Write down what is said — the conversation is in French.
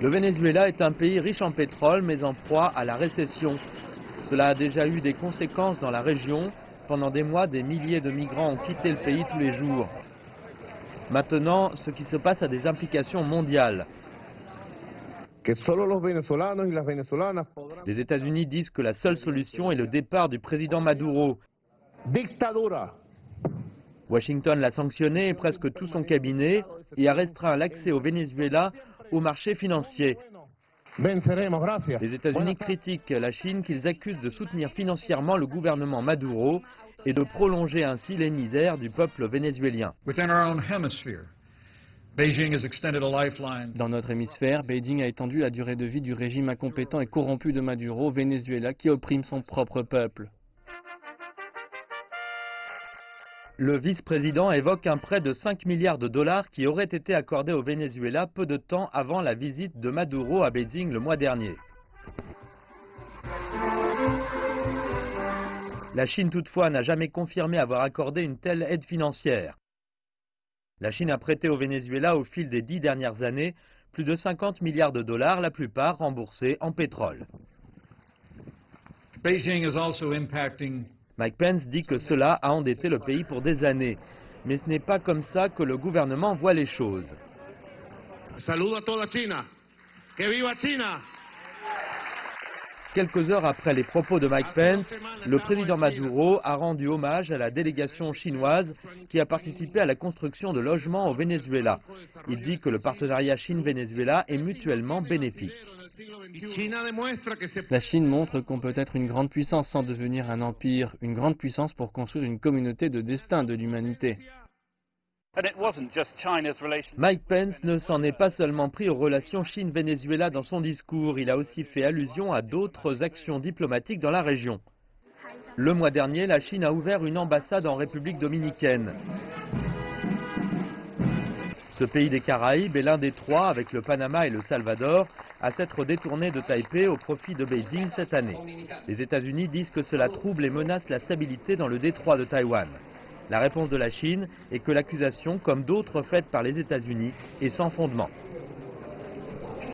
Le Venezuela est un pays riche en pétrole mais en proie à la récession. Cela a déjà eu des conséquences dans la région. Pendant des mois, des milliers de migrants ont quitté le pays tous les jours. Maintenant, ce qui se passe a des implications mondiales. Les États-Unis disent que la seule solution est le départ du président Maduro. Washington l'a sanctionné et presque tout son cabinet et a restreint l'accès au Venezuela au marché financier. Les États-Unis critiquent la Chine qu'ils accusent de soutenir financièrement le gouvernement Maduro et de prolonger ainsi les misères du peuple vénézuélien. Dans notre hémisphère, Beijing a étendu la durée de vie du régime incompétent et corrompu de Maduro au Venezuela qui opprime son propre peuple. Le vice-président évoque un prêt de 5 milliards de dollars qui aurait été accordé au Venezuela peu de temps avant la visite de Maduro à Beijing le mois dernier. La Chine toutefois n'a jamais confirmé avoir accordé une telle aide financière. La Chine a prêté au Venezuela au fil des 10 dernières années plus de 50 milliards de dollars, la plupart remboursés en pétrole. Mike Pence dit que cela a endetté le pays pour des années. Mais ce n'est pas comme ça que le gouvernement voit les choses. Saludo a toda China. Que viva China! Quelques heures après les propos de Mike Pence, le président Maduro a rendu hommage à la délégation chinoise qui a participé à la construction de logements au Venezuela. Il dit que le partenariat Chine-Venezuela est mutuellement bénéfique. La Chine montre qu'on peut être une grande puissance sans devenir un empire, une grande puissance pour construire une communauté de destin de l'humanité. Mike Pence ne s'en est pas seulement pris aux relations Chine-Venezuela dans son discours, il a aussi fait allusion à d'autres actions diplomatiques dans la région. Le mois dernier, la Chine a ouvert une ambassade en République dominicaine. Ce pays des Caraïbes est l'un des trois, avec le Panama et le Salvador, à s'être détourné de Taipei au profit de Beijing cette année. Les États-Unis disent que cela trouble et menace la stabilité dans le détroit de Taïwan. La réponse de la Chine est que l'accusation, comme d'autres faites par les États-Unis, est sans fondement.